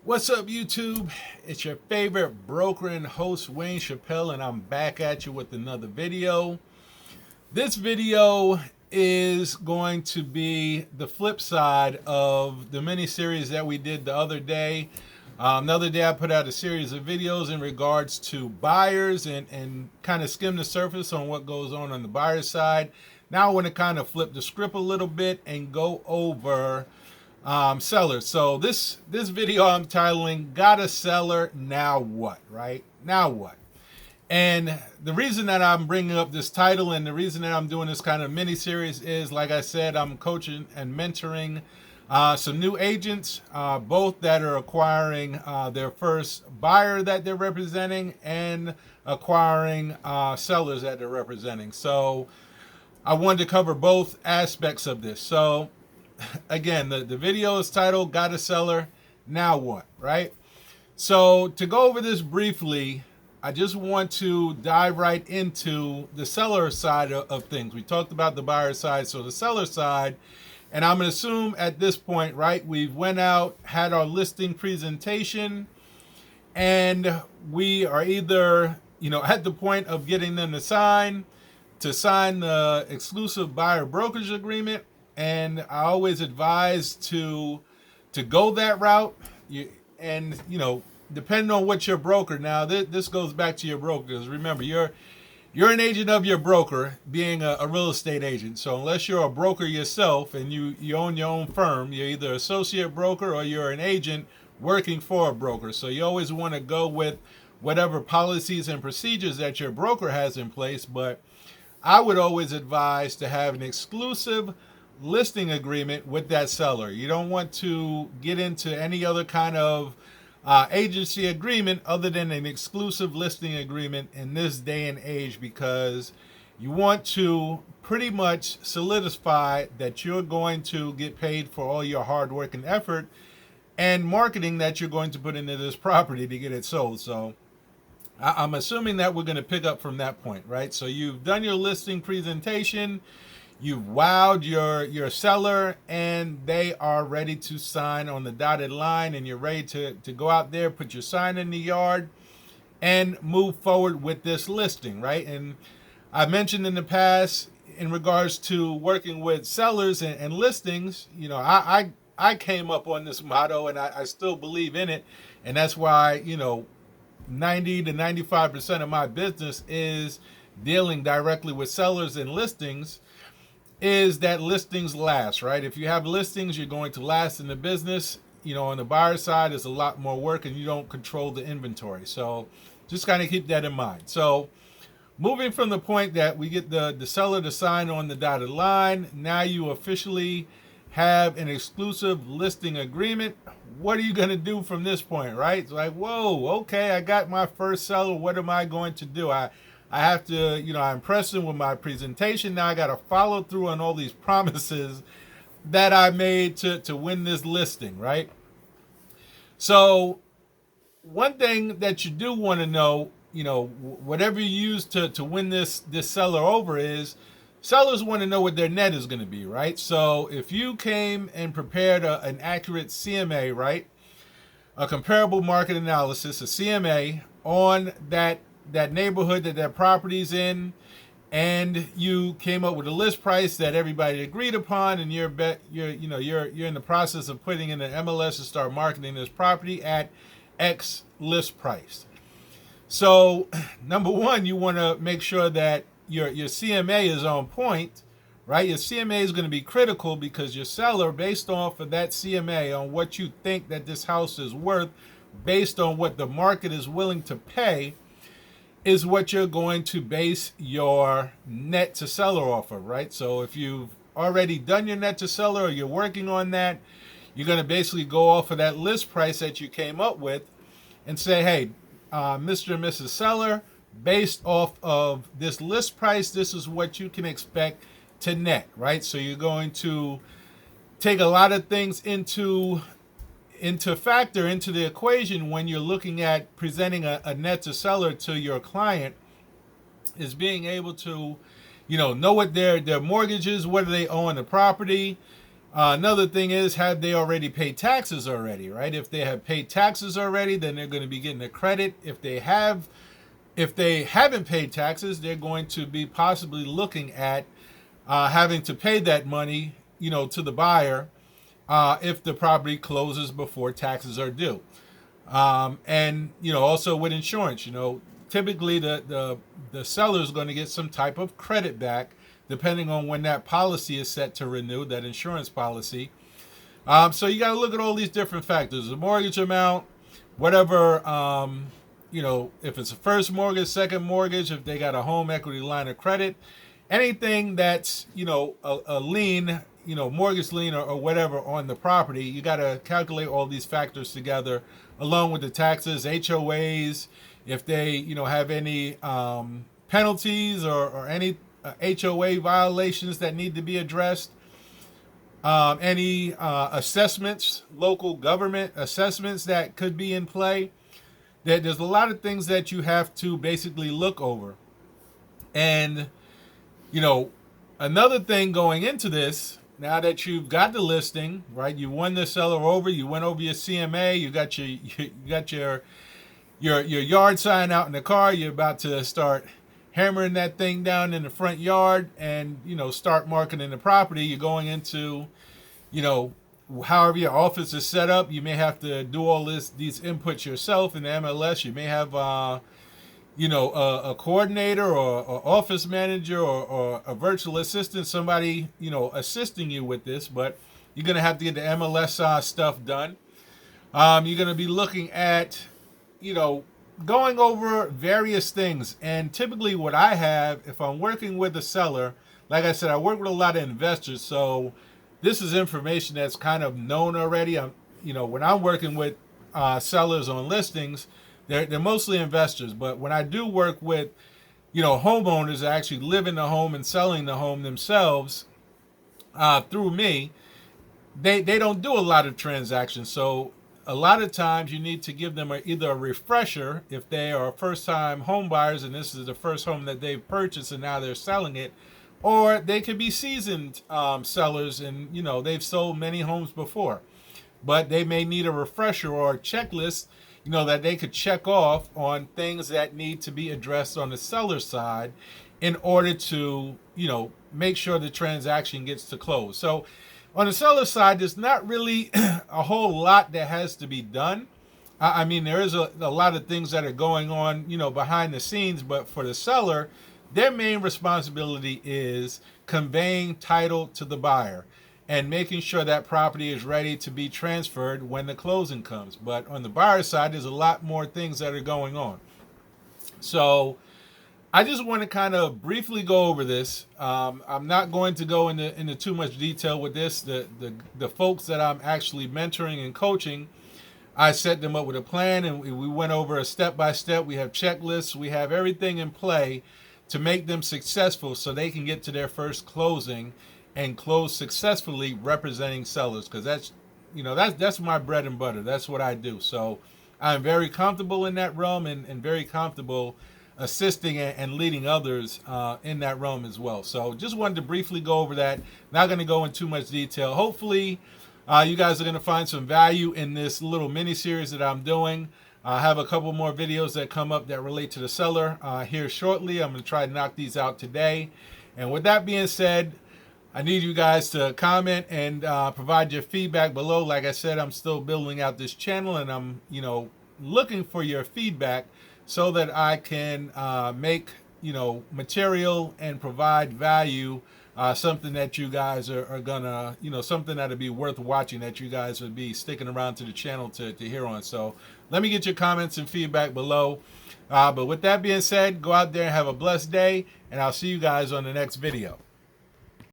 What's up, YouTube? It's your favorite broker and host, Wayne Chappelle, and I'm back at you with another video. This video is going to be the flip side of the mini series that we did the other day. The other day, I put out a series of videos in regards to buyers and kind of skim the surface on what goes on the buyer side. Now, I want to kind of flip the script a little bit and go over sellers. So this video I'm titling "Got a Seller, Now What?" Right now, what? And the reason that I'm bringing up this title and the reason that I'm doing this kind of mini series is, like I said, I'm coaching and mentoring some new agents, both that are acquiring their first buyer that they're representing and acquiring sellers that they're representing. So I wanted to cover both aspects of this. So again, the video is titled "Got a Seller, Now What?" Right? So to go over this briefly, I just want to dive right into the seller side of things. We talked about the buyer side, so the seller side, and I'm going to assume at this point, right, we've went out, had our listing presentation, and we are either, at the point of getting them to sign the exclusive buyer brokerage agreement. And I always advise to go that route. Depending on what your broker. Now, this goes back to your broker, because remember, you're an agent of your broker, being a real estate agent. So unless you're a broker yourself and you own your own firm, you're either associate broker or you're an agent working for a broker. So you always want to go with whatever policies and procedures that your broker has in place. But I would always advise to have an exclusive listing agreement with that seller. You don't want to get into any other kind of agency agreement other than an exclusive listing agreement in this day and age, because you want to pretty much solidify that you're going to get paid for all your hard work and effort and marketing that you're going to put into this property to get it sold. So I'm assuming that we're going to pick up from that point, right? So you've done your listing presentation, you've wowed your seller, and they are ready to sign on the dotted line, and you're ready to go out there, put your sign in the yard, and move forward with this listing, right? And I mentioned in the past, in regards to working with sellers and listings, I came up on this motto, and I still believe in it, and that's why 90 to 95% of my business is dealing directly with sellers and listings, is that listings last, right? If you have listings, you're going to last in the business. On the buyer side, there's a lot more work and you don't control the inventory. So just kind of keep that in mind. So moving from the point that we get the seller to sign on the dotted line, now you officially have an exclusive listing agreement. What are you going to do from this point, right? It's like, whoa, okay, I got my first seller. What am I going to do? I have to, I impressed them with my presentation. Now I got to follow through on all these promises that I made to win this listing, right? So one thing that you do want to know, whatever you use to win this seller over, is sellers want to know what their net is going to be, right? So if you came and prepared an accurate CMA, right, a comparable market analysis, a CMA on that neighborhood that property's in, and you came up with a list price that everybody agreed upon, and you're in the process of putting in an MLS to start marketing this property at X list price. So number one, you want to make sure that your CMA is on point, right? Your CMA is going to be critical, because your seller, based off of that CMA, on what you think that this house is worth, based on what the market is willing to pay, is what you're going to base your net to seller off of, right? So if you've already done your net to seller, or you're working on that, you're going to basically go off of that list price that you came up with and say, hey, Mr. and Mrs. Seller, based off of this list price, this is what you can expect to net, right? So you're going to take a lot of things into factor into the equation when you're looking at presenting a net to seller to your client, is being able to know what their mortgage is, what do they owe on the property, Another thing is, have they already paid taxes already, right? If they have paid taxes already, then they're going to be getting a credit. If they haven't paid taxes, they're going to be possibly looking at having to pay that money, to the buyer if the property closes before taxes are due. And also with insurance, typically the seller is going to get some type of credit back depending on when that policy is set to renew, that insurance policy. So you got to look at all these different factors: the mortgage amount, whatever, if it's a first mortgage, second mortgage, if they got a home equity line of credit, anything that's a lien, mortgage lien or whatever on the property. You got to calculate all these factors together, along with the taxes, HOAs, if they have any penalties or any HOA violations that need to be addressed, any assessments, local government assessments that could be in play. There's a lot of things that you have to basically look over. And another thing going into this, now that you've got the listing, right? You won the seller over. You went over your CMA. You got your yard sign out in the car. You're about to start hammering that thing down in the front yard and start marketing the property. You're going into however your office is set up. You may have to do all these inputs yourself in the MLS. You may have a coordinator or office manager or a virtual assistant, somebody assisting you with this, but you're going to have to get the MLS stuff done. You're going to be looking at going over various things. And typically what I have, if I'm working with a seller, like I said, I work with a lot of investors, so this is information that's kind of known already. When I'm working with sellers on listings, they're mostly investors. But when I do work with, homeowners that actually live in the home and selling the home themselves through me, they don't do a lot of transactions. So a lot of times you need to give them either a refresher if they are first-time home buyers and this is the first home that they've purchased and now they're selling it, or they could be seasoned sellers and they've sold many homes before, but they may need a refresher or a checklist that they could check off on things that need to be addressed on the seller side in order to make sure the transaction gets to close. So on the seller side, there's not really a whole lot that has to be done. I mean, there is a lot of things that are going on, behind the scenes, but for the seller, their main responsibility is conveying title to the buyer and making sure that property is ready to be transferred when the closing comes. But on the buyer side, there's a lot more things that are going on. So I just want to kind of briefly go over this. I'm not going to go into too much detail with this. The folks that I'm actually mentoring and coaching, I set them up with a plan, and we went over a step-by-step. We have checklists. We have everything in play to make them successful so they can get to their first closing and close successfully representing sellers, because that's my bread and butter. That's what I do. So I'm very comfortable in that realm and very comfortable assisting and leading others in that realm as well. So just wanted to briefly go over that. Not going to go into too much detail. Hopefully you guys are going to find some value in this little mini series that I'm doing. I have a couple more videos that come up that relate to the seller here shortly. I'm going to try to knock these out today. And with that being said, I need you guys to comment and provide your feedback below. Like I said, I'm still building out this channel, and I'm looking for your feedback so that I can make material and provide value, something that you guys are gonna something that'll be worth watching, that you guys would be sticking around to the channel to hear on. So let me get your comments and feedback below. But with that being said, go out there and have a blessed day, and I'll see you guys on the next video.